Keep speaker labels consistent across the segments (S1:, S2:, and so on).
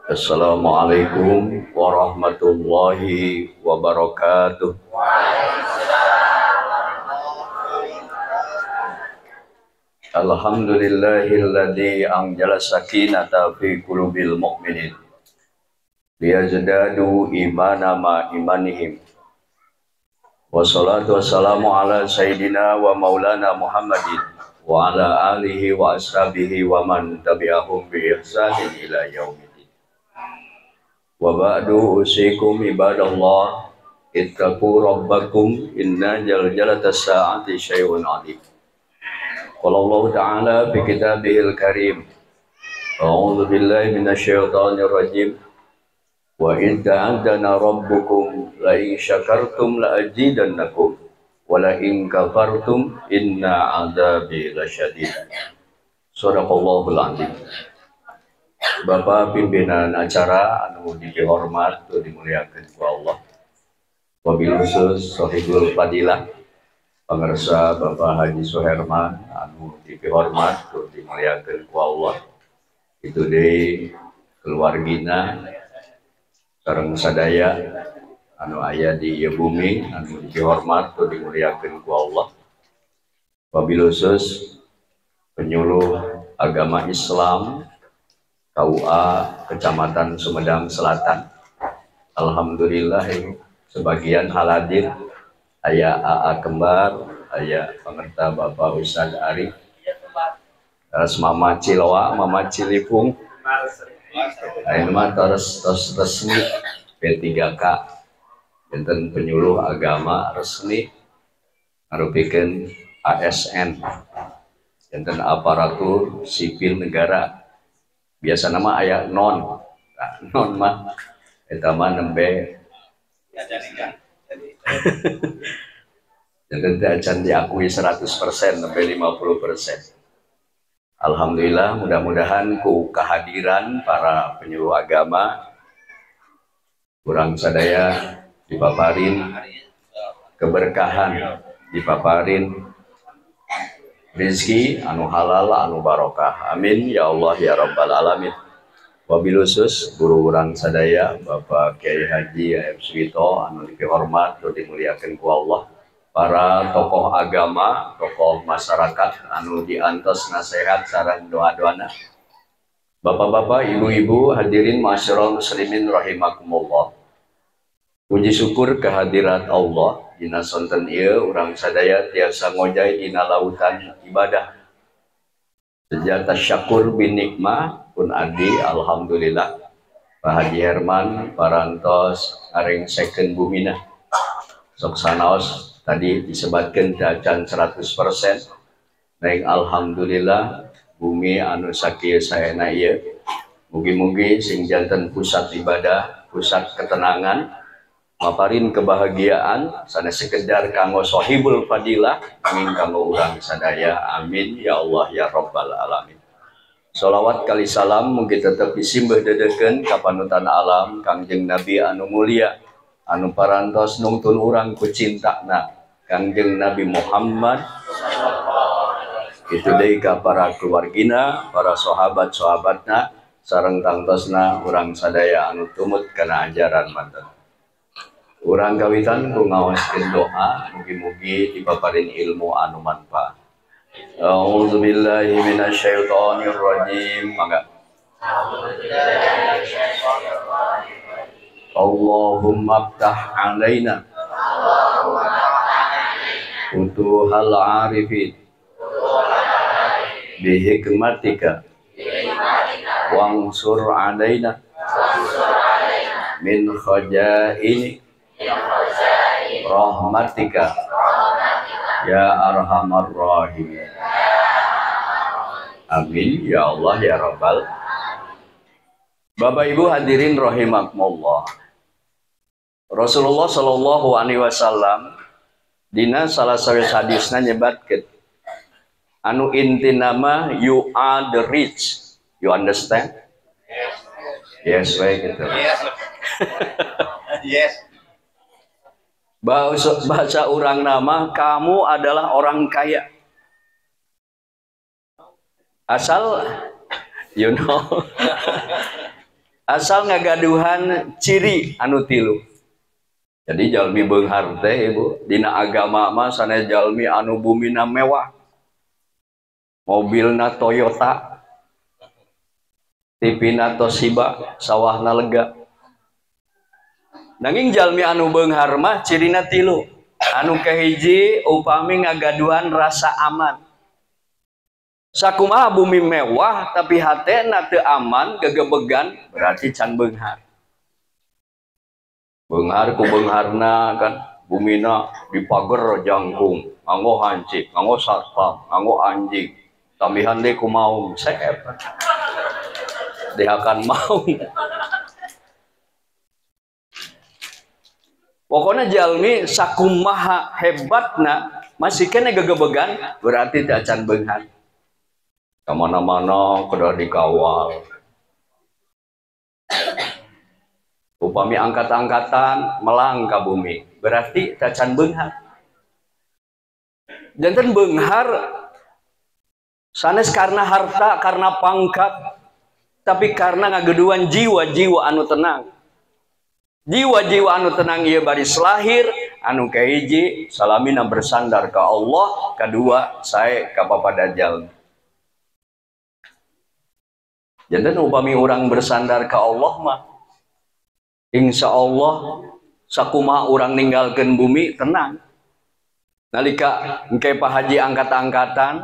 S1: Assalamualaikum warahmatullahi wabarakatuh. Alhamdulillahilladzi anzala sakinata fi qulubil mu'minin liyazdadu imana ma imanihim. Wassalatu wassalamu ala sayyidina wa maulana Muhammadin wa ala alihi wa ashabihi wa man tabi'ahum bi ihsanin ila yaumil. Wa ba'du usikum ibadallah ittaqu rabbakum inna jalalatas sa'ati syai'un 'alim. Qala Allah ta'ala fi kitabihil karim. A'udzu billahi minasyaitonir rajim. Wa in ta'addana rabbukum la in syakartum la azidannakum wa la in kafartum inna 'adzabi lasyadid. Shadaqallahul 'azim. Bapak pimpinan acara anu dihormat tu dimuliakeun ku Allah. Wabil khusus Sohibul Fadilah pangarsa Bapak Haji Suherman anu dihormat tu dimuliakeun ku Allah. Itu deui keluargina sareng sadaya anu aya di ieu bumi anu dihormat tu dimuliakeun ku Allah. Wabil khusus penyuluh agama Islam KUA Kecamatan Sumedang Selatan. Alhamdulillah sebagian haladir aya AA Kembar, aya pangerta Bapak Ustadz Arif, terus Mama Ciloa, Mama Cilipung, aya mah terus resmi P3K, enten penyuluh agama resmi ngarupikeun ASN, enten aparatur sipil negara. Biasa nama ayat non, nah, non mah eta mah nembe jadi acan diakui 100%, nembe 50%. Alhamdulillah, mudah-mudahan ku kehadiran para penyuluh agama urang sadaya dipaparin keberkahan, dipaparin rizki anu halal anu barokah, amin ya Allah ya rabbal alamin. Wabil khusus guru urang sadaya Bapak Kiai Haji A.M. Suwito anu dihormat tu dimuliakeun ku Allah, para tokoh agama, tokoh masyarakat anu diantos nasihat sareng doa-doana, bapak-bapak, ibu-ibu, hadirin ma'asyiral muslimin rahimakumullah. Puji syukur kehadirat Allah dina sonten ieu urang sadaya tiasa ngojay dina lautan ibadah. Sejak tasyakur bin nikmah pun adi alhamdulillah. Pak Haji Herman parantos areng seken bumina. Sok sanaos tadi disebatkeun dacan 100%. Neng alhamdulillah bumi anu sakieu saena ieu. Mugi-mugi sing janten pusat ibadah, pusat ketenangan, maparin kebahagiaan sanes sekedar kanggo Sohibul Fadilah angin kanggo urang sadaya, amin ya Allah ya rabbal alamin. Sholawat kali salam mugi tetep disimbah dedekeun ka panutan alam Kangjeng Nabi anu mulia anu parantos nungtun urang ku cintana Kangjeng Nabi Muhammad. Itu deui ka para keluargina, para sahabat-sahabatna sareng tangtosna urang sadaya anu tumut kana ajaran manten. Urang kawitan ku ngaoskeun doa mugi-mugi dipaparin ilmu anu manfaat. A'udzubillahi minasyaitonir rajim. Mangga. Allahumma ftah alaina futuhal arifin bihikmatika wansur alaina min khajaini rahmatika ya arhamar rahimin, amin ya Allah ya rabbal. Bapak Ibu hadirin rahimakumullah, Rasulullah sallallahu alaihi wasallam dina salah satu hadisna nyebatkeun anu inti nama you are the rich, you understand? Yes, baik gitu. Yes. Bahasa orang nama, kamu adalah orang kaya. Asal you know asal ngagaduhan ciri anu tilu. Jadi jalmi beunghar teh Ibu dina agama mah sanes jalmi anu bumina mewah, mobilna Toyota, TV-na Toshiba, sawahna lega. Nanging jalmi anu beunghar mah cirina tilu. Anu kahiji upami ngagaduhan rasa aman. Sakumaha bumi mewah tapi hatena teu aman, gegebegan, berarti can beunghar. Beunghar ku beungharna kan bumina dipager jangkung, nganggo hancik, nganggo satpam, nganggo anjing. Tambihan deui ku maung, seep. Dihakan maung. Pokoknya jalmi sakumaha hebatna masih kena gegebegan, berarti teu can beunghar. Kamana-mana kudu dikawal. Upami angkat-angkatan melang ka bumi, berarti teu can beunghar. Janten beunghar sanes karena harta, karena pangkat, tapi karena ngageduan jiwa-jiwa anu tenang. Jiwa-jiwa anu tenang ieu baris lahir, anu kahiji salamina bersandar ka Allah, kadua sae ka papada jalmi. Janten upami urang bersandar ka Allah mah insya Allah sakumaha urang ninggalkeun bumi tenang. Nalika engke Pak Haji angkat-angkatan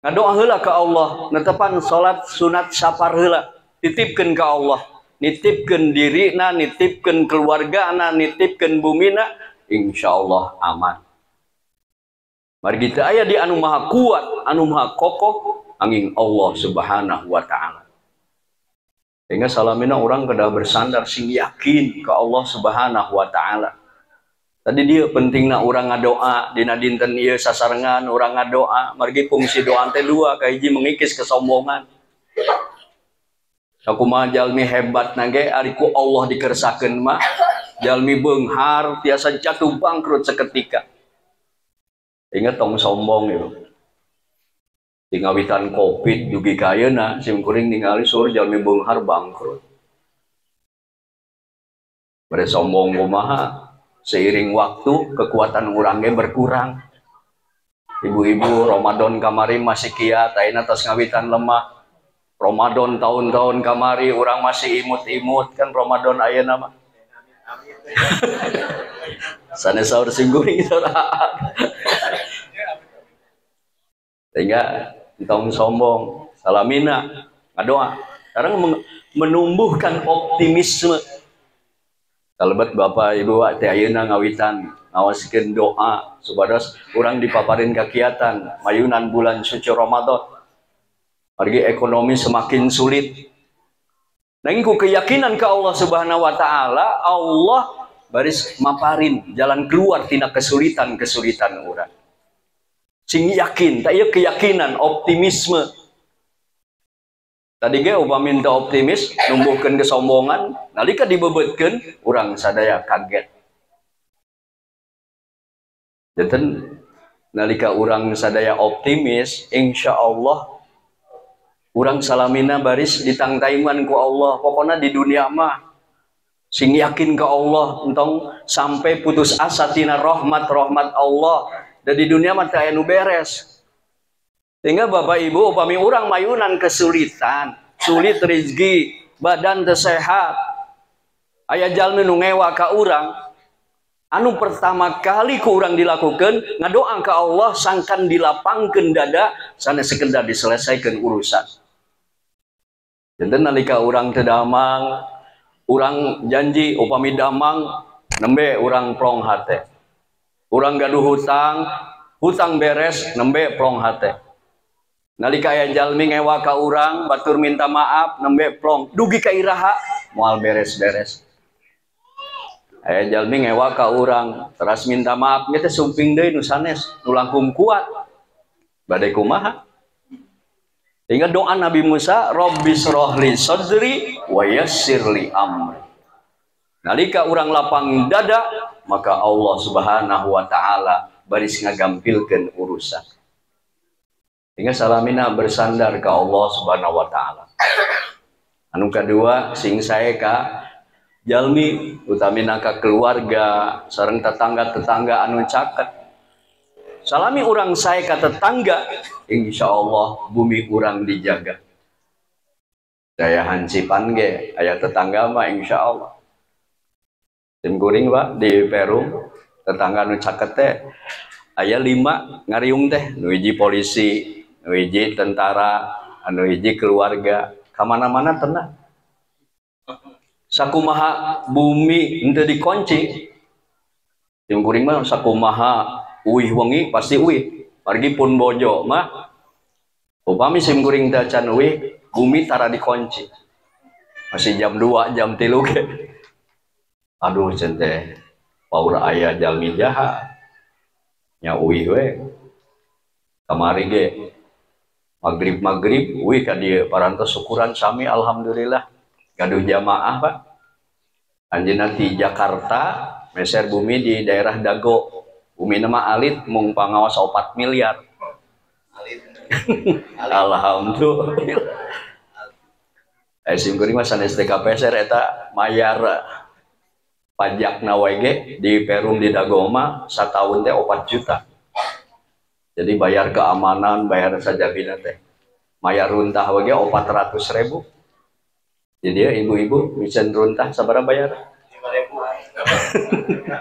S1: ngadoa heula ka Allah, netepan salat sunat sapar heula, titipkeun ka Allah, nitipkeun dirina, nitipkeun keluargana, nitipkeun bumina, insyaallah aman. Mari kita aya di anu maha kuat, anu maha kokoh, angin Allah Subhanahu wa ta'ala. Sehingga salamina orang kedah bersandar sing yakin ke Allah Subhanahu wa ta'ala. Tadi dia pentingna orang ngadoa dina dinten ieu sasarengan orang ngadoa, margi fungsi doa teh dua, kahiji mengikis kesombongan. Sakumaha jalmi hebat nage ari ku Allah dikersakeun mah jalmi beunghar tiasa jatuh bangkrut seketika. Ingat tong sombong itu. Tingawitan Covid dugi ka ayeuna simkuring ningali sur jalmi beunghar bangkrut. Bare sombong kumaha seiring waktu kekuatan urangnya berkurang. Ibu-ibu Ramadan kamari masih kiat ayeuna tos ngawitan lemah. Ramadan tahun-tahun kamari urang masih imut-imut kan Ramadan ayeuna mah. Sanes saur singguring saudara. Sehingga tong sombong, salamina, ngadoa. Sekarang menumbuhkan optimisme. Kalebet Bapak Ibu teh ayeuna ngawitan ngawasikeun doa supados urang dipaparin kakiatan mayunan bulan suci Ramadan. Margi ekonomi semakin sulit. Nanging ku keyakinan ke Allah Subhanahu wa taala, Allah baris maparin jalan keluar tina kesulitan-kesulitan urang. Sing yakin, tak iya keyakinan, optimisme. Tadi ge upami minta optimis, numbuhkeun kesombongan, nalika dibebeutkeun urang sadaya kaget. Janten nalika urang sadaya optimis, insya Allah urang salamina baris ditangtaiman ku Allah. Pokoknya di dunia mah sing yakin ke Allah entong sampai putus asa tina rahmat Allah. Dan di dunia mah teu aya nu beres. Sehingga Bapak Ibu upami urang mayunan kesulitan, sulit rezeki, badan teu sehat, aya jalmi nu ngewa ka urang, anu pertama kali ku urang dilakukeun ngadoa ka Allah sangkan dilapangkeun dada sanes sekedar diselesaikeun urusan. Janten nalika urang teu damang, urang janji upami damang nembe urang plong hate. Urang gaduh hutang beres nembe plong hate. Nalika aya jalmi ngewa ka urang batur minta maaf nembe plong dugi ka iraha moal beres-beres. Aya jalmi ngewa ka urang teras minta maaf nya teh sumping deui nu sanes nu langkung kuat. Bade kumaha? Hingga doa Nabi Musa, Rabbis rohli sadri wa yassirli amri. Nalika urang lapang dada, maka Allah Subhanahu wa ta'ala baris ngagampilkeun urusan. Hingga salamina bersandar ke Allah Subhanahu wa ta'ala. Anu kedua sing saya ka jalmi utamina ka keluarga sareng tetangga-tetangga anu caket. Salami urang saya ka tetangga, insya Allah bumi urang dijaga. Daya hancipan ge aya tetangga mah insya Allah. Tim kuring Pak di Perum tetangga anu caket teh aya 5 ngariung teh, nu hiji polisi, nu hiji tentara, anu hiji keluarga, kamana-mana tenang. Sakumaha bumi ente dikunci, tim kuring mah sakumaha uih wengi pasti uih, pergi pun bojo mah, upami sim kuring teh can uih, bumi tara dikunci, masih jam 2 jam 3 ke, aduh cente, paur ayah jalmi jahat. Nya uih we kamari ge maghrib uih ka dieu parantos syukuran sami alhamdulillah gaduh jamaah Pak anjeunna ti Jakarta meser bumi di daerah Dago bumi nama alit mung pangawas 4 miliar alhamdulillah sim kuring mah sanes TKPSR eta mayar pajak nawege di Perum di Dagoma setahun teh 4 juta. Jadi bayar keamanan, bayar saja bina teh. Mayar runtah wage 400.000. Jadi ya ibu-ibu bisa runtah sabaraha bayar?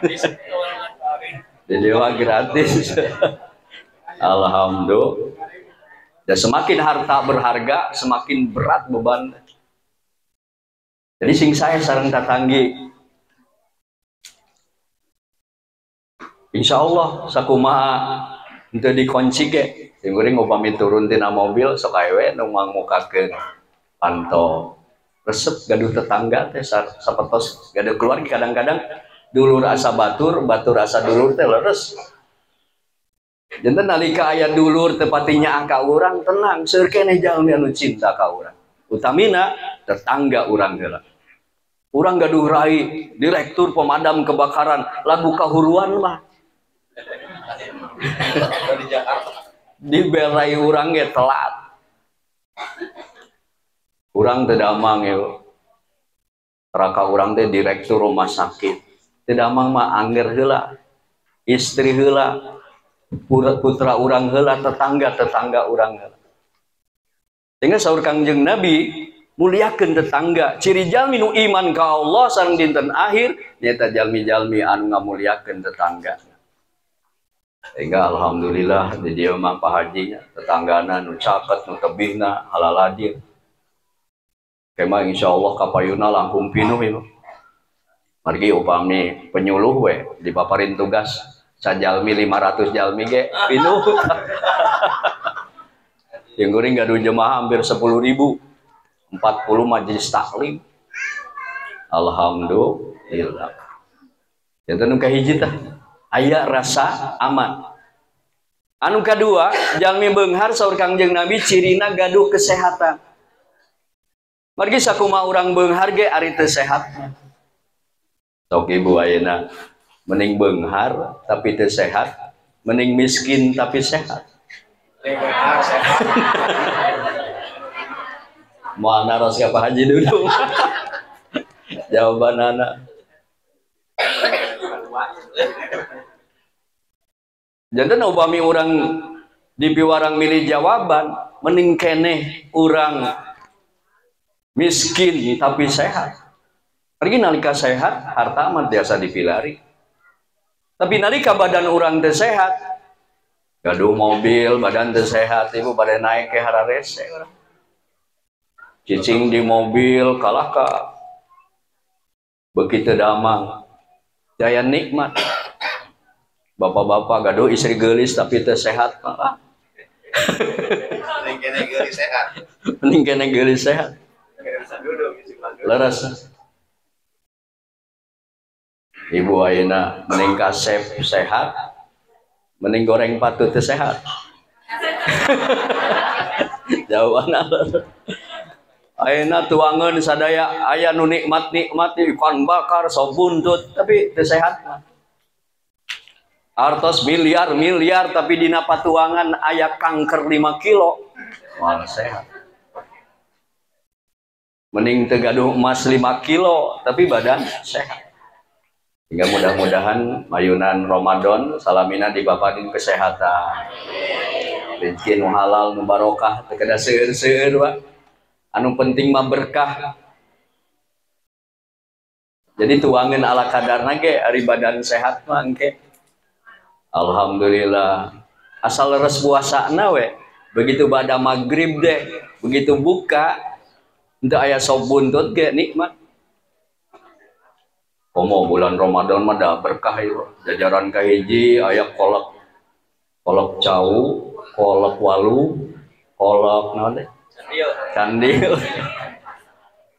S1: 5.000. Jadi mah gratis. Alhamdulillah. Dan semakin harta berharga, semakin berat beban. Jadi sing saya sareng tatanggi insya Allah sakumaha itu dikunci ke sing kuring upami turun tina mobil sok aewe nu mangmukakeun panto resep gaduh tetangga teh sapetos gaduh keluarga kadang-kadang dulur asa batur asa dulur teh leres janten nalika aya dulur teu pati nyaah ka urang tenang seueur keneh jalmi anu cinta ka urang utamina tetangga urang heula urang gaduh rai direktur pemadam kebakaran lagu kahuruan mah diberai urang ge telat urang teu damang ya raka urang teh direktur rumah sakit teu damang mah angger heula istri heula putra urang heula tetangga urang heula sehingga saur Kangjeng Nabi muliakeun tetangga ciri jalmi nu iman ka Allah sareng dinten akhir nyaeta jalmi-jalmi anu ngamuliakeun tetangga. Sehingga alhamdulillah di dieu mah Pak Haji tetanggana nu caket nu tebihna halaladir. Kema insyaallah kapayuna langkung pinuh ieu. Margi upami penyuluh we dipaparin tugas sajalmi 500 jalmi ge pinuh. Yang kuring gaduh jemaah hampir 10.000. 40 majelis taklim. Alhamdulillah. Janten nu kahiji tah aya rasa aman. Anu kadua jalmi beunghar saur Kangjeng Nabi cirina gaduh kesehatan. Margi sakumaha urang beunghar ge ari teu sehat. Sok ibu ayeuna mending beunghar tapi teu sehat, mending miskin tapi sehat. Mau naros ka Pak Haji dulu. Jawaban anak. Janten upami urang dipiwarang milih jawaban mending keneh urang miskin tapi sehat. Pergi nalika sehat harta mah biasa dipilari. Tapi nalika badan urang teu sehat gaduh mobil badan teu sehat ibu pada naik ke hararese urang. Cicing di mobil kalah ka begitu damang jaya nikmat. Bapak-bapak gaduh istri geulis tapi teu sehat malah. Mending kene geulis sehat. Mending kene geulis sehat. Leres. Ibu ayeuna mending kasep sehat, mending goreng patut teu sehat. Jawabanna. Ayeuna tuangeun sadaya aya nu nikmat-nikmat ikan bakar sop buntut tapi teu sehat. Artos miliar tapi dina patuangan aya kanker 5 kilo. Wal sehat. Mending tegaduh emas 5 kilo tapi badan sehat. Hingga mudah-mudahan mayunan Ramadan salamina dibapadin kesehatan. Rezeki nu halal nu barokah teu kada seueur-seueur Pak. Anu penting mah berkah. Jadi tuangan ala kadarna ge ari badan sehat mah engke. Alhamdulillah. Asal leres puasana we. Begitu bada maghrib deh, begitu buka henteu aya sop buntut ge nikmat. Komo bulan Ramadan mah da berkah ieu. Jajaran kahiji aya kolak cau, kolak walu, kolak naon teh? Candil.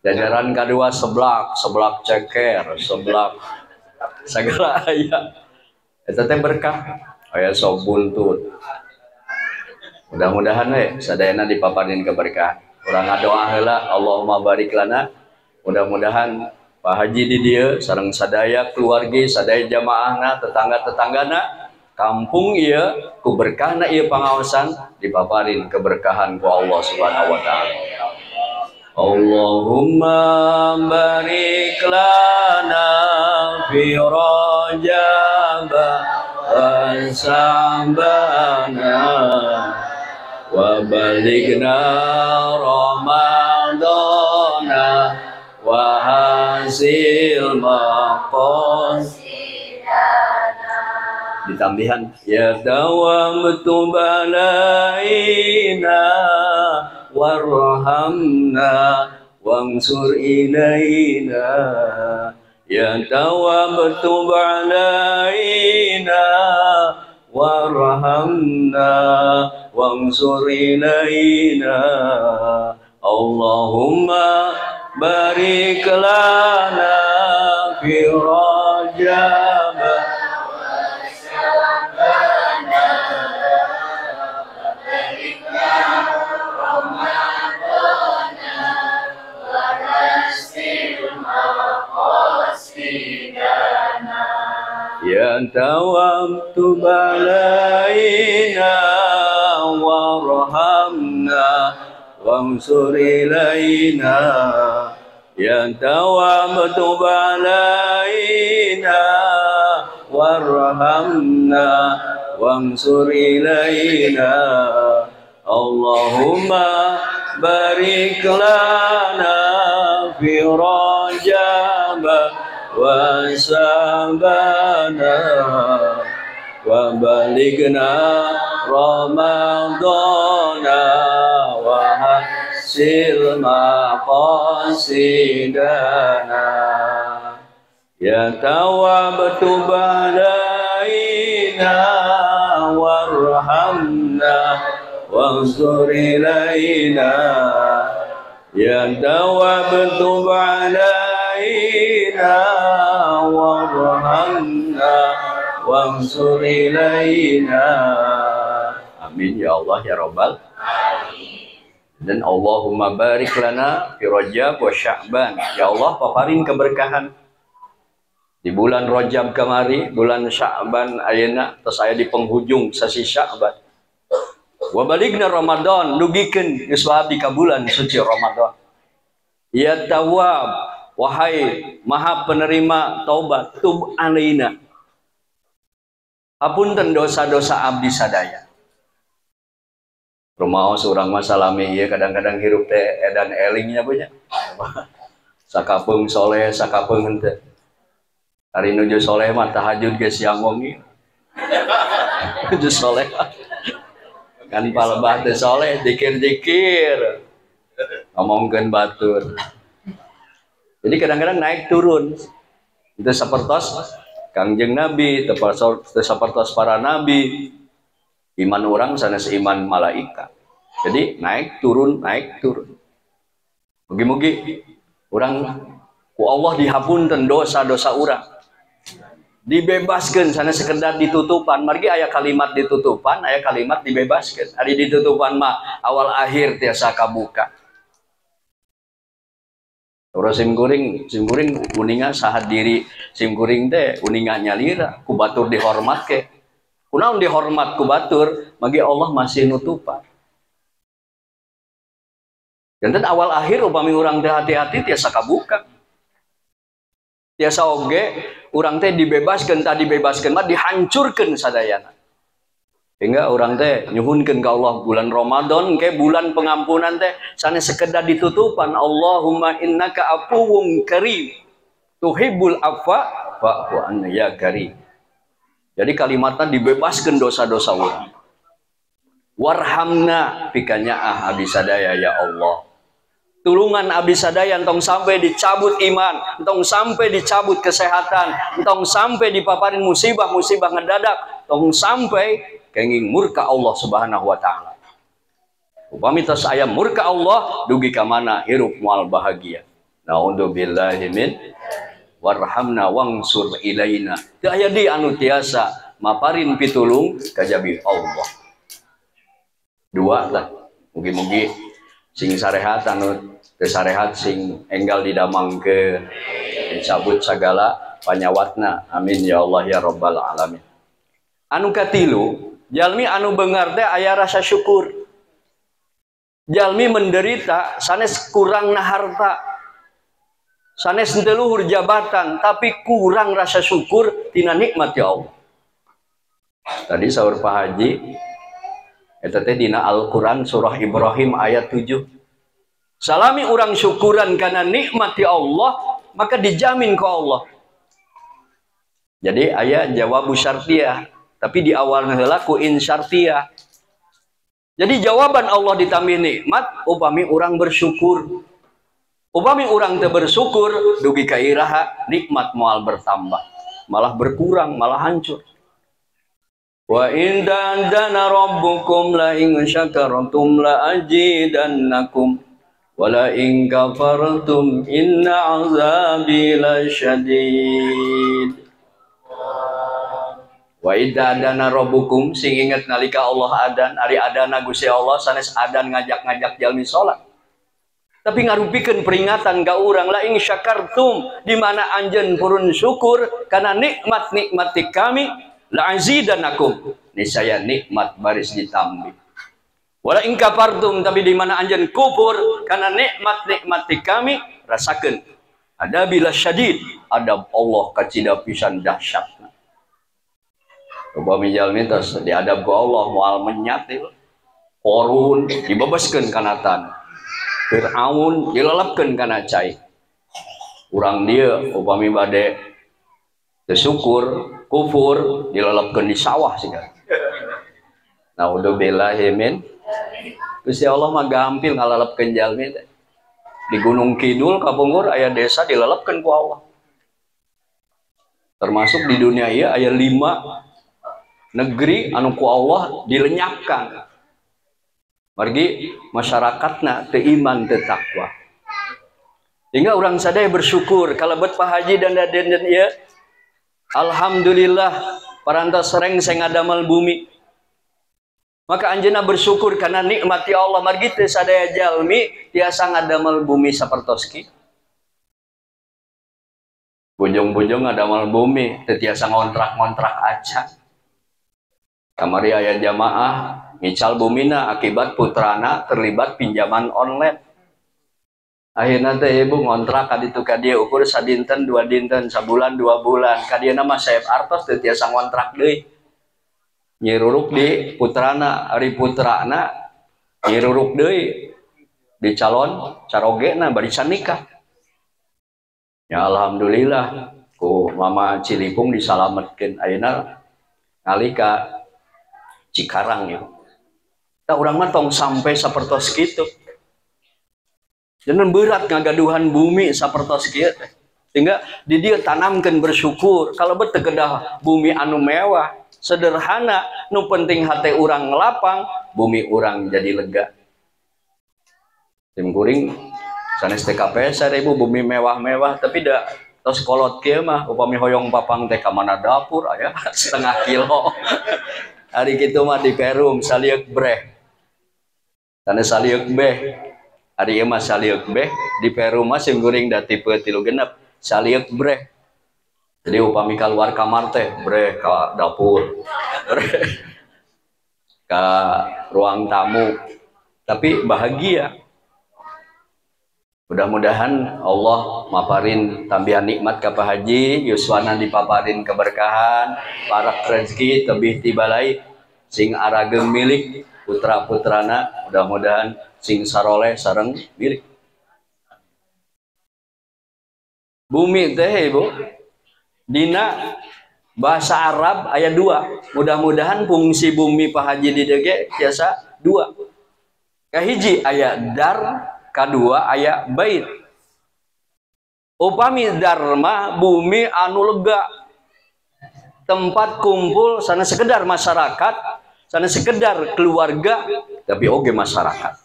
S1: Jajaran kedua seblak ceker, seblak segala aya. Eta teh berkah. Aya sop buntut. Mudah-mudahan we sadayana dipaparin keberkahan. Urang ngadoa heula Allahumma barik lana. Mudah-mudahan Pak Haji di dieu sareng sadaya keluarga, sadaya jamaahna, tetangga-tetanggana, kampung ieu ku berkahna ieu pangaosan dipaparin keberkahan ku Allah Subhanahu wa taala. Allahumma barik lana fi Rajab wa Sa'bana wa balighna Ramadana wa hasil maqasidana. Ditambihan ya dawam tubalaina warhamna wangsur ilaina ya dawam tubalaina warhamna wangsur ilaina. Allahumma barik lana fi Rajab wa Sa'bana wa balighna Ramadana wa hasil maqasidana ya tawamtu balaina warhamna wansur ilaina ya tawamtu balaina warhamna wansur ilaina. Allahumma barik lana fi Rajab wa Sa'bana wa balighna Ramadana wa hasil maqasidana ya tawabtu balaina warhamna wansur ilaina ya tawabtu balaina warhamna wansur ilaina. Amin ya Allah ya Rabbal alamin. Dan Allahumma barik lana fi Rajab wa Sya'ban. Ya Allah paparin keberkahan di bulan Rajab kamari, bulan Sya'ban ayeuna tos aya di penghujung sasi Sya'ban. Wa balighna Ramadan, dugikeun geus di ka bulan suci Ramadan. Ya Tawwab, wahai Maha penerima taubat, tub alaina. Hapunten dosa-dosa abdi sadaya. Rumaos urang mah salami ieu kadang-kadang hirup teh edan elingnya punya. Sakapeung soleh, sakapeung henteu. Hari nuju soleh mah tahajud ge siang wengi. Nuju soleh. Kan palebah teh soleh zikir-zikir. Ngomongkeun batur. Jadi kadang-kadang naik turun. Itu sapertos Kangjeng Nabi, teu sapertos para nabi. Iman orang sanes iman malaikat. Jadi naik turun. Mugi-mugi orang ku Allah dihapunten dosa-dosa urang. Dibebaskeun sanes sekedar ditutupan. Margi aya kalimat ditutupan, aya kalimat dibebaskeun. Ari ditutupan mah awal akhir tiasa kabuka. Urang sim kuring uninga sahat diri sim kuring teh uninga nyalira ku batur dihormatke. Kunaon dihormat ku batur, magi Allah masih nutupan. Dan awal akhir upami orang teh hati-hati tiasa kabuka. Tiasa oge orang teh dibebaskan, tadi dibebaskan mah dihancurkan sadayana. Hingga orang teh nyuhunkeun ka Allah bulan Ramadan ke bulan pengampunan teh sanes sekedar ditutupan Allahumma innaka afuwun karim tuhibbul afwa fa'fu anna ya karim. Jadi kalimatnya dibebaskan dosa-dosa orang. Warhamna pikanya abdi sadaya ya Allah. Tulungan abdi sadaya entong sampai dicabut iman, entong sampai dicabut kesehatan, entong sampai dipaparin musibah-musibah ngedadak, entong sampai kenging murka Allah Subhanahu wa taala. Upami tos aya murka Allah dugi ka mana hirup moal bahagia. Naudzubillahi min warhamna wangsur ilaina. Teu aya di anu tiasa maparin pitulung kajabi Allah. Dua lah. Mugi-mugi sing sarehat anu teu sarehat sing enggal didamangkeun dicabut sagala panyawatna. Amin ya Allah ya rabbal alamin. Anu katilu, jalmi anu beungar teh aya rasa syukur. Jalmi menderita sanes kurangna harta. Sanes teu luhur jabatan tapi kurang rasa syukur tina nikmat ya Allah. Tadi saur Pak Haji eta teh dina Al-Qur'an surah Ibrahim ayat 7. Salami urang syukuran karena nikmat ya Allah, maka dijamin ke Allah. Jadi ayat jawabu syartiyah, tapi di awalnya heula ku in syartiyah. Jadi jawaban Allah ditambah nikmat upami urang bersyukur. Upami urang teu bersyukur dugi ka iraha nikmat moal bertambah, malah berkurang, malah hancur. Wa in dandana rabbukum la in syakartum la azidannakum wa la in kafartum inna azabi lasyadid. Wa idza adana rabbukum sing inget nalika Allah adan, ari adana Gusti Allah sanes adan ngajak-ngajak jalmi salat. Tapi ngarupikeun peringatan ka urang la in syakartum di mana anjeun purun syukur kana nikmat-nikmat ti kami la azidanakum niscaya nikmat baris ditambah. Wala in kafartum tapi di mana anjeun kufur kana nikmat-nikmat ti kami rasakeun adabil syadid adab Allah kacida pisan dahsyatna. Upami jalmi tos diadab ku Allah moal menyatil Qorun dibebaskeun kana tanah, Fir'aun dilelepkeun kana cai. Urang dia upami bade bersyukur kufur dilelepkeun di sawah siga. Naudzubillahi min. Gusti Allah mah gampil ngalelepkeun jalmi teh. Di Gunung Kidul Kapungur aya desa dilelepkeun ku Allah. Termasuk di dunia ieu aya 5 negeri anu ku Allah dilenyapkan. Margi masyarakatna teu iman teu takwa. Hingga orang sadaya bersyukur kalebet Pak Haji dan Daden ieu. Alhamdulillah parantos sereng saya ngadamel bumi. Maka anjeunna bersyukur karena nikmat ya Allah margi teu sadaya jalmi tiasa ngadamel bumi sapertos kieu. Bujung-bujung ngadamel bumi teu tiasa ngontrak-ngontrak aca. Kamari aya jamaah ngical bumina akibat putrana terlibat pinjaman online. Akhirnya teh ibu ngontrak kaditu ka dieu ukur sadinten 2 dinten sabulan 2 bulan kadieuna mah saeb artos teu tiasa ngontrak deui. Nyiruruk di putrana ari putrana nyiruruk deui di calon carogena bari sanikah. Ya alhamdulillah ku mama Cilipung disalametkeun ayeuna nalika Cikarang ya. Tah urang mah tong sampai sapertos kitu. Jangan berat ngagaduhan bumi sapertos kieu teh. Sehingga di dia tanamkeun bersyukur. Kalau teu kedah bumi anu mewah, sederhana, nu penting hate urang ngelapang, bumi urang jadi lega. Tim kuring sanes TKP 1000 bumi mewah-mewah tapi da tos kolot kieu mah upami hoyong papang teh ka mana dapur aya setengah kilo. Hari kitu mah di Perum salieuk breh. Sanes salieuk beh. Ari ieu mah salieuk beh di Perum mah sim kuring da tipe 36 salieuk breh. Jadi upami keluar kamar teh breh ka dapur. Breh ka ruang tamu. Tapi bahagia. Mudah-mudahan Allah maparin tambihan nikmat ka Pak Haji, yuswana dipaparin keberkahan, parak rezeki tebih tibalai sing arageng milik putra-putrana, mudah-mudahan sing saroleh sareng milik. Bumi teh Ibu, dina bahasa Arab ayat 2. Mudah-mudahan fungsi bumi Pak Haji di DG biasa 2. Kahiji ayat dar, kedua ayat bait. Upami dharma bumi anu lega, tempat kumpul sana sekedar masyarakat, sana sekedar keluarga, tapi oge masyarakat.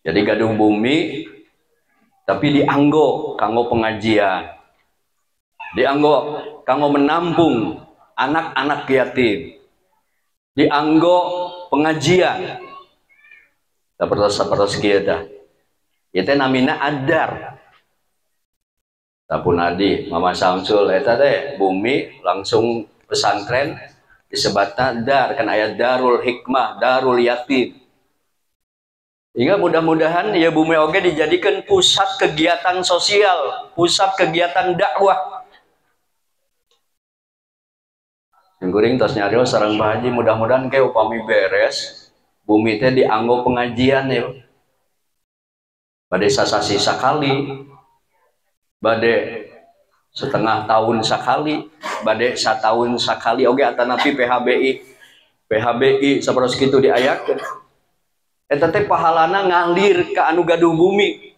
S1: Jadi gadung bumi tapi dianggo kanggo pengajian, dianggo kanggo menampung anak-anak yatim, dianggo pengajian. Sapertos kita itu namina adar. Tapun adi Mama Samsul eta teh bumi langsung pesantren disebutna dar, kan ayat darul hikmah, darul yatim. Hingga mudah-mudahan ya bumi oge dijadikan pusat kegiatan sosial, pusat kegiatan dakwah. Singkuring tos nyarios sareng Pak Haji, mudah-mudahan kayak upami beres bumi teh dianggo pengajian ya. Bade sasasi sakali, bade setengah tahun sakali, bade satahun sakali oge atanapi PHBI sapertos kitu diayakeun. Eta teh pahalana ngalir ka anu gaduh bumi.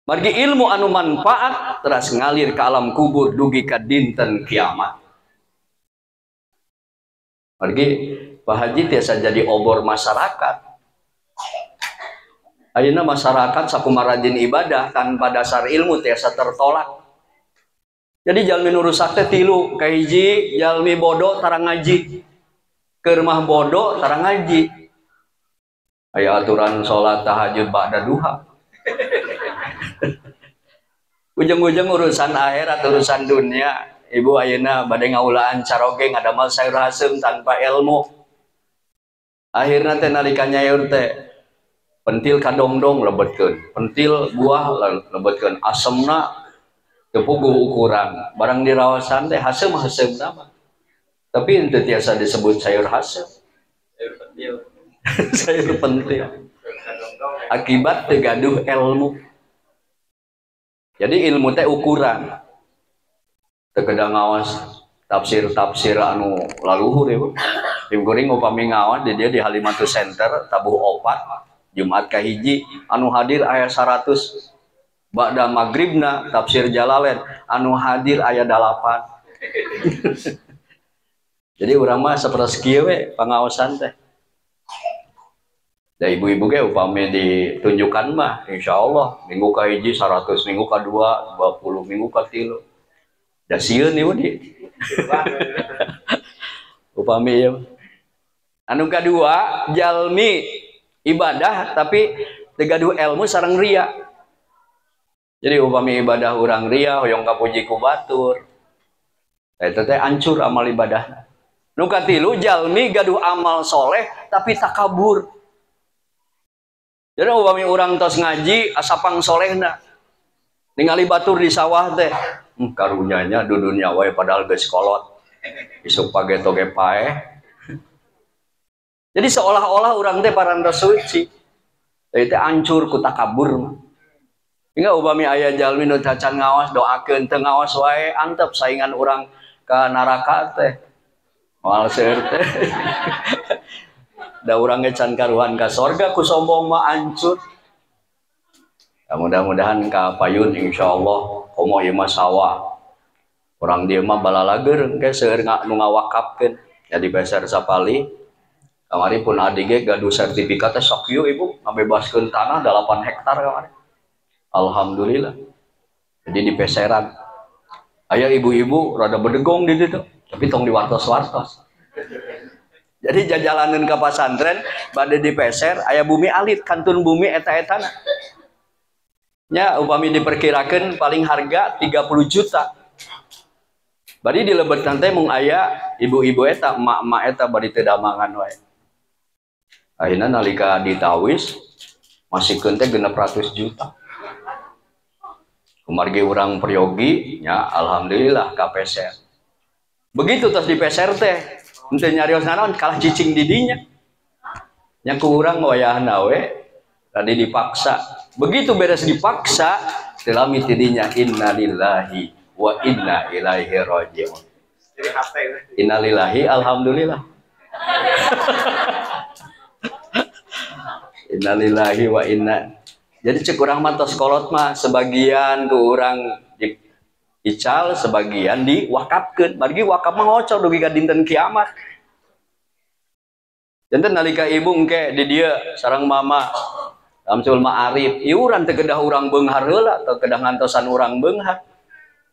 S1: Margi ilmu anu manfaat teras ngalir ke alam kubur dugi ka dinten kiamat. Margi Pak Haji tiasa jadi obor masyarakat. Ayeuna masyarakat sakumarajin ibadah tanpa dasar ilmu tiasa tertolak. Jadi jalmi nu rusak teh tilu, kahiji jalmi bodoh tarang ngaji. Keur mah bodoh tarang ngaji. Aya aturan sholat tahajud ba'da duha. Ujung-ujung urusan akhirat, urusan dunia. Ibu ayeuna bade ngaulaan caroge ngadamel sayur hasem tanpa ilmu. Akhirna teh nalika nyaeur teh pentil kadongdong lebetkeun, pentil buah lebetkeun, asemna teu puguh ukuran. Barang diraosan teh hasem nama. Tapi henteu tiasa disebut sayur hasem. Sayur pentil. Sayur pentil. Akibat tegaduh ilmu. Jadi ilmu teh ukuran. Teu kedah ngawas tafsir anu laluhur ya. Tim kuring upami ngawas di dia di Halimatus Center tabuh opat Jumat kahiji anu hadir aya 100. Ba'da maghribna tafsir Jalalain anu hadir aya 8. Jadi urang mah sapertos kieu we pangaosan teh. Da ibu-ibu ge upami ditunjukkan mah insyaallah minggu kahiji 100, minggu kadua 20, minggu katilu. Da sieun ieu di. Upami ieu. Anu kadua jalmi ibadah tapi tegaduh ilmu sareng ria. Jadi upami ibadah urang ria hoyong kapuji ku batur. Eta teh hancur amal ibadah. Nu katilu jalmi gaduh amal soleh tapi takabur. Jadi upami urang tos ngaji asapang solehna ningali batur di sawah teh karunyanya dudunya wae padahal geus kolot isuk page toge paeh. Jadi seolah-olah urang teh parantos suci teh hancur ku takabur. Hingga upami aya jalmi nu cacan ngaos doakeun teu ngaos wae antep saingan urang ka neraka teh moal seueur teh. Da urang ge can karuhan ka sorga ku sombong mah hancur. Ya, mudah-mudahan ka payun insyaallah komo ieu mah sawah. Urang dieu mah balalager ge seueur nu ngawakafkeun. Jadi beser sapali. Kamari pun adi ge gaduh sertifikat teh sok ieu ibu ngabebaskeun tanah 8 hektar kamari. Alhamdulillah. Jadi di peseran. Aya ibu-ibu rada bedegong di ditu, tapi tong diwartos-wartos. Jadi jajalaneun ka pasantren bade dipeser aya bumi alit kantun bumi eta-etana. Nya upami diperkirakeun paling harga 30 juta. Bari dilebetkeun teh mung aya ibu-ibu eta, emak-emak eta bari teu damangan wae. Akhirna nalika ditawis masih kente 600 juta. Kumargi orang peryogi nya alhamdulillah kapeser. Begitu terus dipeser teh ente nyarios naon kalah cicing didinya. Nya kurang wayahna we tadi dipaksa. Begitu beres dipaksa tilami tidinya innalillahi wa inna ilaihi rajiun. Innalillahi alhamdulillah. Innalillahi wa inna. Jadi cek urang mah tos kolot mah sebagian ku urang ical, sebagian diwakafkeun. Margi wakaf mah ngocor dugi ka dinten kiamat. Janten nalika ibu engke di dieu sareng mama Amsul Ma'arif, iuran teu kedah urang beunghar heula teu kedah ngantosan urang beunghar.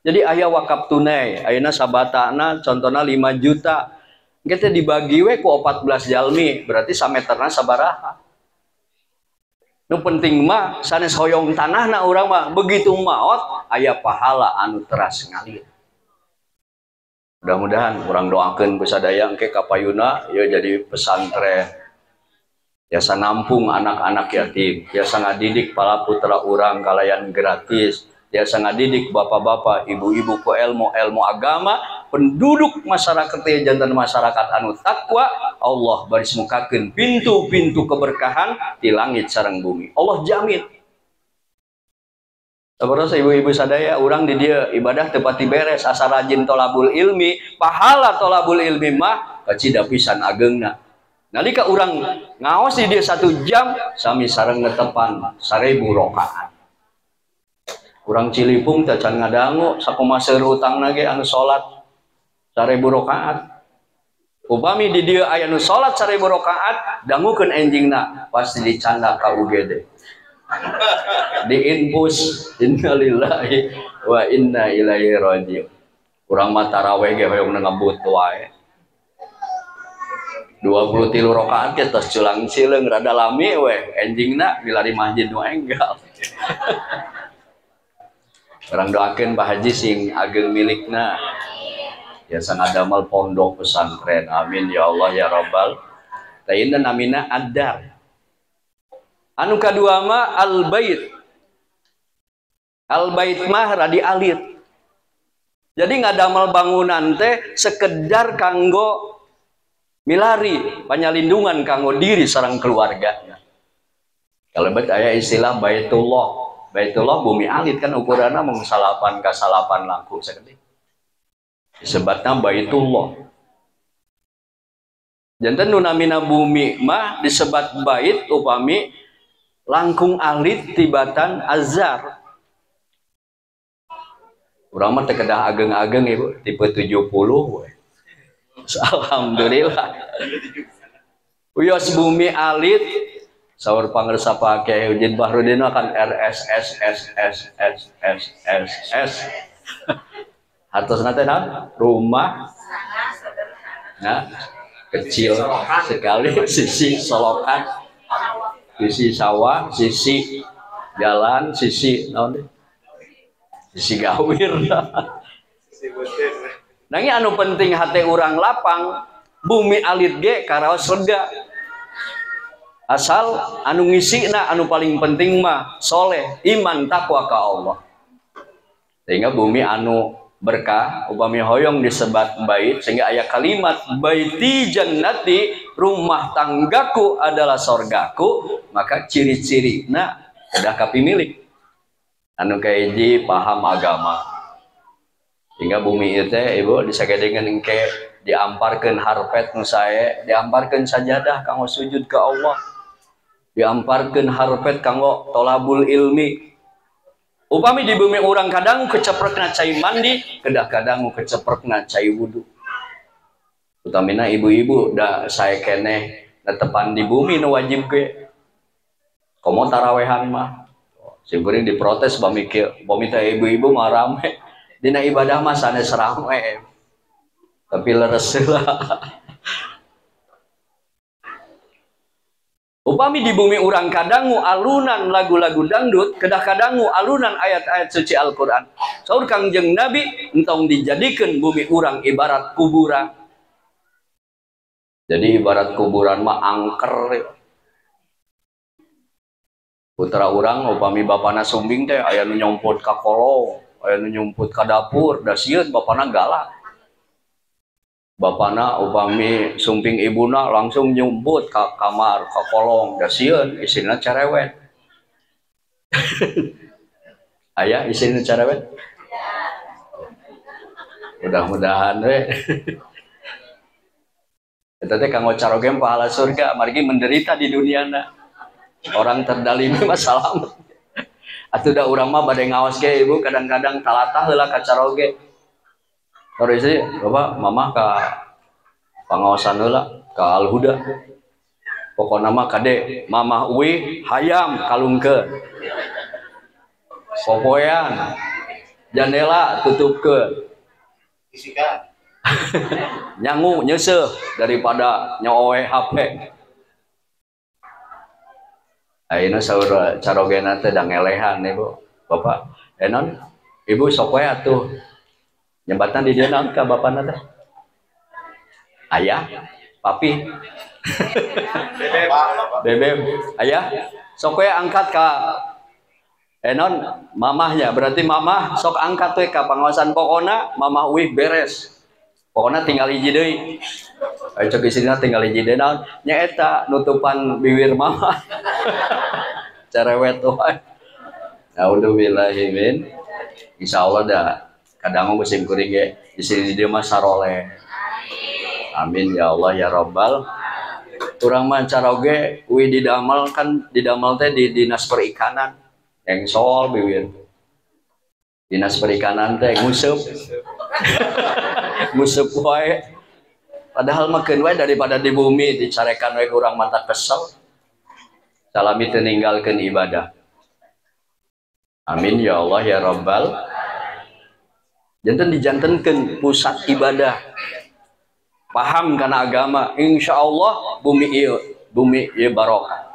S1: Jadi aya wakaf tunai, ayeuna sabatana contohna 5 juta. Engke teh dibagi we ku 14 jalmi, berarti sameterna sabaraha. Nu penting mah sanes hoyong tanahna urang mah begitu maot aya pahala anu teras ngalir. Mudah-mudahan urang doakeun ku sadaya engke kapayuna ya jadi pesantren. Biasa nampung anak-anak yatim, biasa ngadidik para putra urang kalayan gratis, biasa ngadidik bapak-bapak, ibu-ibu ku ilmu agama, penduduk masyarakat ya jantan masyarakat anu takwa, Allah baris mukakeun pintu-pintu keberkahan di langit sareng bumi. Allah jamin. Terus ibu-ibu sadaya urang di dia ibadah tepati beres asa rajin tolabul ilmi, pahala tolabul ilmi mah kacida pisan ageungna. Nalika urang ngaos di dia 1 jam sami sareng netepan 1000 rakaat. Urang Cilipung teh can ngadangu sakumaha seueur utangna ge anu salat 1000 rakaat. Upami di dia aya nu salat 1000 rakaat dangukeun enjingna pasti dicanda ka UGD. Diinpus innalillahi wa inna ilaihi rajiun. Urang mah tarawih ge hoyong ngebut wae 23 rakaat ge tos culang cileung rada lami we enjingna milari masjid nu enggal. Urang doakeun Pak Haji sing ageung milikna ya sangadamel pondok pesantren, amin ya Allah ya rabbal alamin. Namina Ad-Dar. Anu kadua mah al-bait. Al-bait mah radi alit. Jadi ngadamel bangunan teh sekedar kanggo milari panyalindungan kanggo diri sareng keluarganya. Kalau bet aya istilah Baitullah. Baitullah bumi alit kan ukuranna mung 8 ka 8 langkung sagede. Disebutna Baitullah. Janten nu namina bumi mah disebat bait upami langkung alit tibatan azar. Urang mah teu kedah ageng-ageng ibu tipe 70 we. Alhamdulillah. Uyos bumi alit saur pangresa Pak Kiai Ujin Bahrudin akan RSSSSSSS. Hartosna teh naon? Rumah nah, kecil sekali sisi solokan. Sisi sawah, sisi jalan, sisi naon sisi gawir. Nanging anu penting hate urang lapang, bumi alit ge karaos lega. Asal anu ngisina anu paling penting mah soleh, iman takwa ka Allah. Sehingga bumi anu berkah upami hoyong disebat bait sehingga aya kalimat baiti jannati, rumah tanggaku adalah sorgaku, maka ciri-cirina udah kapimilik anu kaiji paham agama. Hingga bumi itu ibu disagedengan engke diamparkeun harpet nu sae, diamparkeun sajadah kanggo sujud ke Allah, diamparkeun harpet kanggo tolabul ilmi. Upami di bumi urang kadang keceprekna cai mandi, kedah kadang keceprekna cai wudu. Utamina ibu-ibu da sae keneh netepan di bumi nu wajib ge. Komo tarawehan mah. Simkuring diprotes bami kieu, bami teh ibu-ibu mah rame. Dina ibadah mah sanes rame. Tapi leres heula. Upami di bumi urang kadangu alunan lagu-lagu dangdut, kedah kadangu alunan ayat-ayat suci Al-Quran. Saur Kangjeng Nabi entong dijadikan bumi urang ibarat kuburan. Jadi ibarat kuburan mah angker. putra urang upami bapana sumbing teh aya nu nyompot ka kolong, aya nu nyompot ka dapur, da sieun bapana galak. Bapana upami sumping ibuna langsung nyompot ka kamar, ka kolong, da sieun istrina cerewet. Aya istrina cerewet? Mudah-mudahan we. Eta teh kanggo caroge pahala surga, margi menderita di duniana. Orang terdalimi masalah. Atuh da urang mah bade ngaos ge ibu kadang-kadang talatah heula ka caroge. Terus sih bapak mama ka pangaosan heula ka Al-Huda. Pokona mah kade mamah uwi hayam kalungkeun. Popoyan jendela tutupkeun. Isikan. Nyangu nyeseuh daripada nyowe HP. Ayeuna saur carogena teh da ngelehan ibu. Bapak, enon ibu sok we atuh nyebatan di dieu naon ka bapana teh? Ayah, papi. Bebem, ayah, sok we angkat ka enon mamahnya, berarti mamah sok angkat we ka pangaosan pokona mamah uih beres. Pokona tinggal hiji deui. Ayo cek isina tinggal hiji deui naon? Nyaeta nutupan bibir mama. Cerewet wae. Naudzubillahi min. Insyaallah da kadang musim kuring ge di sini dia mah saroleh. Amin ya Allah ya Rabbal. Urang mah caroge uih didamel kan didamel teh di dinas perikanan. Engsol bibir. Dinas perikanan teh nguseup. Nguseup wae. Padahal makeun wae daripada di bumi dicarekan wae urang mantap kesel. Salami teu ninggalkeun ibadah. Amin ya Allah ya Rabbal. Janten dijantenkeun pusat ibadah. Paham kana agama, insya Allah bumi ieu barokah.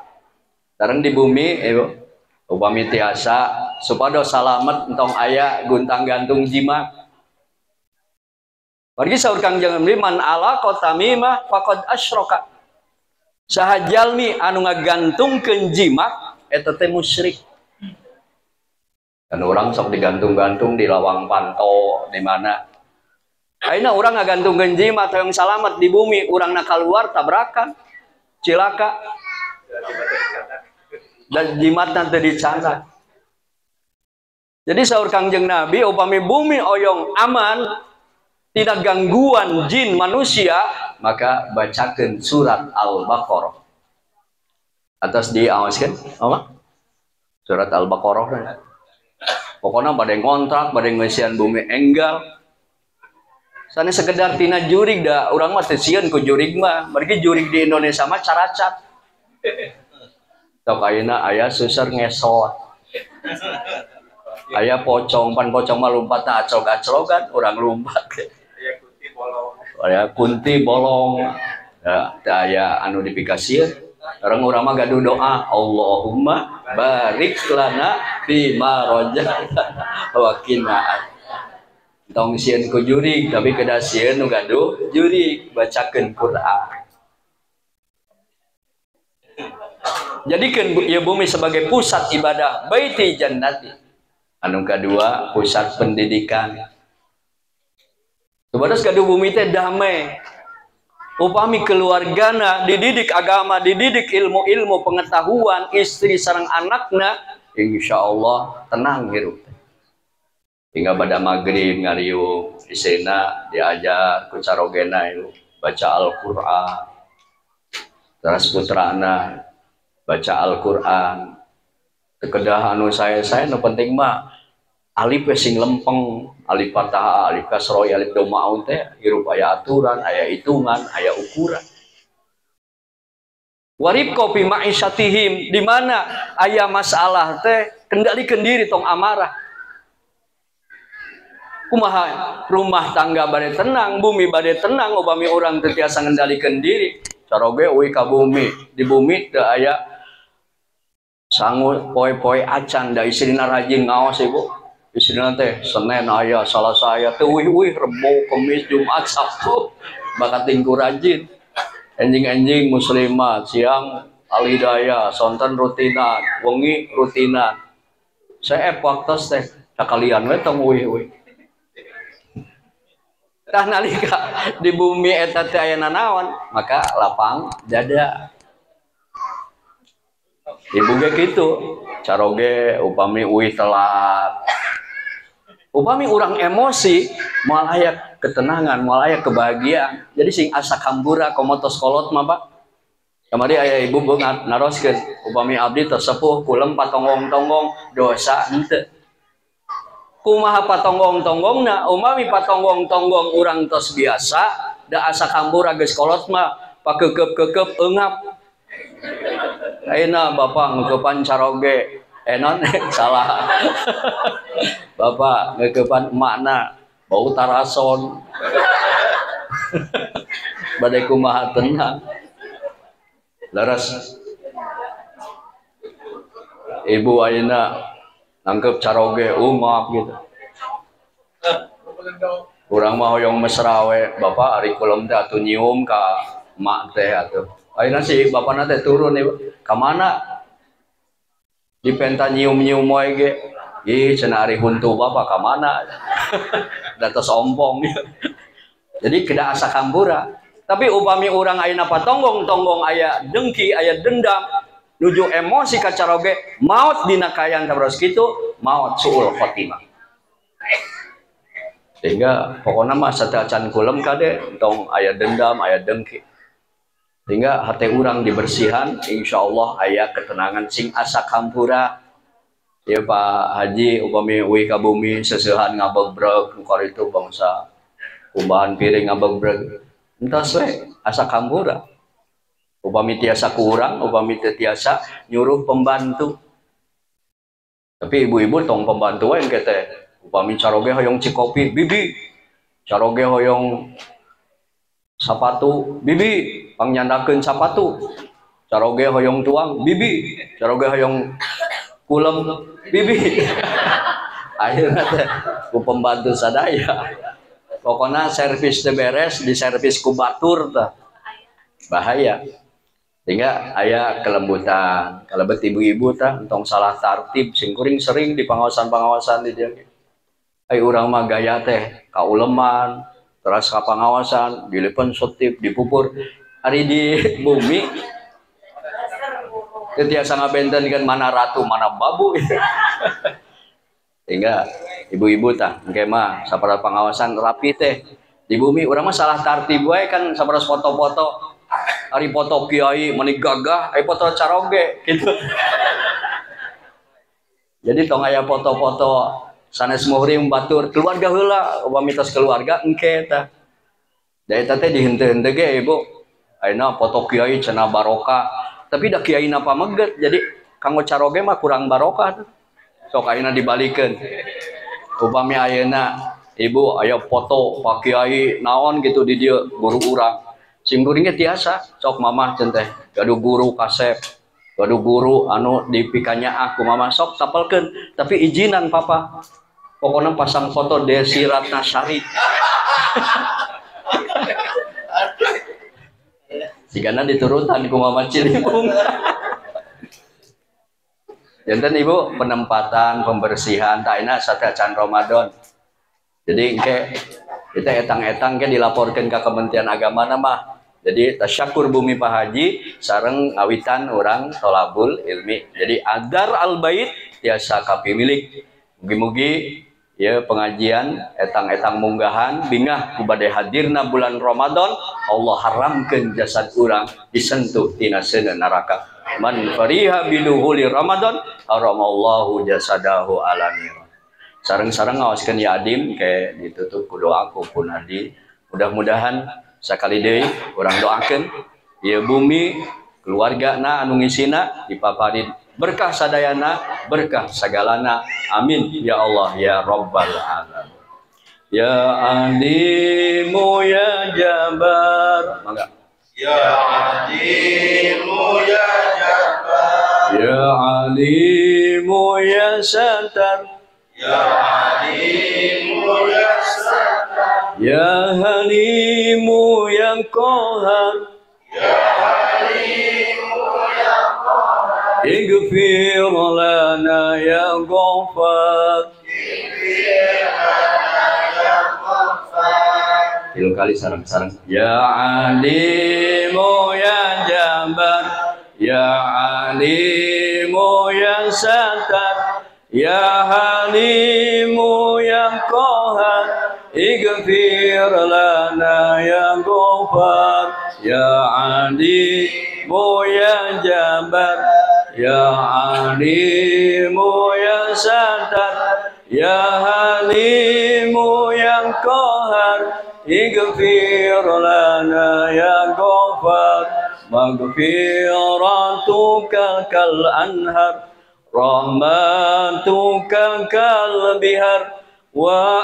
S1: Sareng di bumi upami tiasa supados salamet entong aya guntang gantung jimat. Pergi saur Kangjeng Nabi man ala qatamimah faqad asyraka. Saha jalmi anu ngagantungkeun jimat eta teh musyrik. Kan urang sok digantung-gantung di lawang panto di mana. Ayeuna urang ngagantungkeun jimat hoyong salamet di bumi, urangna kaluar tabrakan, cilaka. Dan jimatna teu dicandak. Jadi saur Kangjeng Nabi upami bumi oyong aman, tidak gangguan jin manusia, maka bacakeun surat Al-Baqarah. Atas diaoskeun apa? Surat Al-Baqarah. Pokoknya bade ngontrak, bade ngeusian bumi enggal. Sane sekedar tina jurig da urang mah teu sieun ku jurig mah. Margi jurig di Indonesia mah caracat. Tok ayeuna aya susur ngesot. Aya pocong, pan pocong mah lumpat na aclog-aclogan, urang lumpat. Aya kunti bolong. Ya, aya anu dipikasieun. Urang mah gaduh doa, Allahumma barik lana fi ma raja'na wa qina. Tong sieun ku jurig, tapi kedah sieun nu gaduh jurig bacakeun Quran. Jadikan ya bumi sebagai pusat ibadah, baiti jannati. Anu kedua, pusat pendidikan. Supados gaduh bumi teh damai. Upami keluargana dididik agama, dididik ilmu-ilmu pengetahuan, istri sareng anakna, insya Allah tenang hirup. Hingga pada maghrib ngariung istrina diajar ku carogena baca Al-Qur'an. Terus putrana baca Al-Qur'an. Kekedah anu saya nu penting mah alif sing lempeng, alif fathah, alif kasroh, alif domaun teh hirup aya aturan, aya hitungan, aya ukuran. Warib kopi ma'isyatihim, di mana aya masalah teh kendalikeun diri tong amarah. Kumaha rumah tangga bade tenang, bumi bade tenang, upami urang teu tiasa ngendalikeun diri. Caroge euy ka bumi, di bumi teu aya sangu poe-poe acan da istrina rajin ngaos ibu. Istrina teh Senin aya, Selasa aya, teu uih Rebo, Kamis, Jumat, Sabtu bakat tingku rajin. Enjing-enjing muslimat siang Al-Hidayah sonten rutinan, wengi rutinan. Saya waktos teh sakalian we tong uih-uih. Tah nalika di bumi eta teh aya nanaon, maka lapang dada. Ibu ge kitu, caroge upami uih telat. Upami urang emosi, moal aya ketenangan, moal aya kebahagiaan. Jadi sing asa kambura komotos kolot mah Pak. Kamari aya ibu beungat naroskeun, upami abdi tos sepuh kulem patonggong-tonggong dosa henteu. Kumaha patonggong-tonggongna, umami patonggong-tonggong urang tos biasa, da asa kambura geus kolot mah pakeukeup-keukeup eungap. Ayeuna Bapak ngeukepan caroge, non salah. Bapak ngeukepan emakna bau tarason. Badai kumaha tenang. Laras ibu ayeuna nangkep caroge maaf gitu. Urang mah hoyong mesra we, Bapak ari kulem teh atuh nyium ka emak teh atuh. Ayeuna si bapana teh turun ieu. Ka mana? Dipenta nyium-nyium wae ge. Ih cenah ari huntu Bapak ka mana? Datos ompong. Jadi keda asa kambura. Tapi upami urang ayeuna patonggong-tonggong aya dengki, aya dendam, nuju emosi ka caroge, maut dina kayan sabaraos kitu, maut suul khotimah. Sehingga pokokna mah sateuacan can kulem kade tong aya dendam, aya dengki. Sehingga hati urang dibersihan, insyaallah aya ketenangan sing asa kampura. Ya Pak Haji upami uwi ka bumi seseuhan ngabegreg nu itu bangsa kumbahan piring ngabegreg. Entos we asa kambura. Upami tiasa kurang, upami tiasa nyuruh pembantu. Tapi ibu-ibu tong pembantu wae engke teh. Upami caroge hoyong cikopi, bibi. Caroge hoyong sapatu, bibi. Pangnyandakeun sapatu. Caroge hoyong tuang, bibi. Caroge hoyong kulem, bibi. Akhirnya teh ku pembantu sadaya. Pokoknya servis teh beres, di servis ku batur teh. Bahaya. Sehingga aya kelembutan. Kalebet ibu-ibu teh entong salah tartib sing kuring sering di pengawasan-pengawasan di dieu. Ai urang mah gaya teh kauleman, terus ka pengawasan, dilepen sotip, dipupur. Ari di bumi teu tiasa ngabentenkeun mana ratu, mana babu. Sehingga ibu-ibu tah engke mah saperda pengawasan rapi teh. Di bumi urang mah salah tartib wae kan saperda foto-foto. Ari foto kiai meuni gagah, ai foto caroge gitu. Jadi tong aya foto-foto sanes muhrim batur keluarga heula, upami tos keluarga engke tah. Da eta teh dihenteu-henteu ge Ibu. Ayeuna foto kiai cenah barokah, tapi da kiaina pameget. Jadi kanggo caroge mah kurang barokah tuh. Sok ayeuna dibalikeun. Upami ayeuna Ibu aya foto Pak Kiai naon gitu di dieu guru urang. Sing kuring ge tiasa sok mamah ceun teh gaduh guru kasep. Gaduh guru anu dipikanya aku mamah sok tapelkeun tapi izinan papa. Pokoknya pasang foto Desi Ratnasari. Sigana diturutan ku mama Ciliwung. Janten Ibu penempatan, pembersihan, taina sateuacan Ramadan. Jadi engke kita etang-etang ke dilaporkan ke Kementerian Agama mah. Jadi tasyakur bumi Pak Haji sareng ngawitan orang tolabul ilmi. Jadi adar al bait tiasa kapimilik. Mugi-mugi ya pengajian etang-etang munggahan bingah kubade hadirna bulan Ramadan Allah haramkeun jasad urang disentuh tina seuneu neraka. Man fariha biduhuli Ramadan haramallahu jasadahu alanir. Sareng-sareng ngawaskeun ya adim kayak ditutup ku doa ku pun hadi. Mudah-mudahan sakali deui urang doakeun ieu bumi keluargana anu ngisina dipaparin berkah sadayana, berkah sagalana. Amin ya Allah ya Rabbal alamin. Ya Alimu ya Jabar. Mangga. Ya Alimu ya Jabar. Ya Alimu ya Satar. Ya Alimu ya Satar. Ya Halimu ya Qahar. Ya Halimu ya Ghaffar. Tiga kali sarang-sarang. Ya Alimu ya Jabar, Ya Alimu ya Satar, Ya Halimu ya Qahar, Ighfir lana ya Ghaffar. Ya Alimu ya Jabar, Ya Alimu ya Satar, Ya Halimu ya Qahar, Ighfir lana ya Ghaffar. Maghfiratuka kal anhar, rahmatuka kal bihar, wa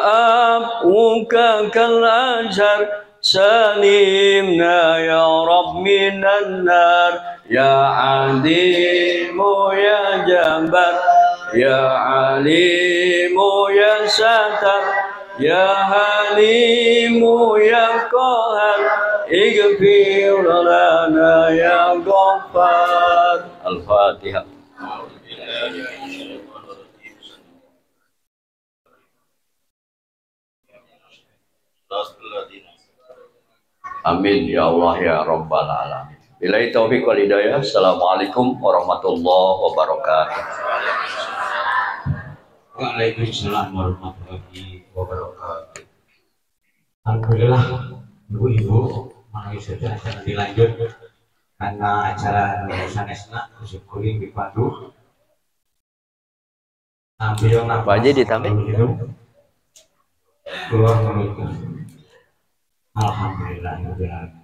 S1: afuka kal azhar, salimna ya Rabb minan nar. Ya Alimu ya Jabbar, Ya Alimu ya Satar, Ya Halimu ya Qahar, Ighfir lana ya Ghaffar. Al-Fatihah. Amin ya Allah ya Rabbal Alamin. Billahi taufiq wal hidayah. Assalamualaikum warahmatullahi wabarakatuh.
S2: Waalaikumsalam warahmatullahi wabarakatuh. Alhamdulillah, ibu-ibu, mari saja akan dilanjut karena acara sanesna syukuri dipandu. Ambil nafas.
S1: Wajib ditambah.
S2: Keluar mulut. Alhamdulillah.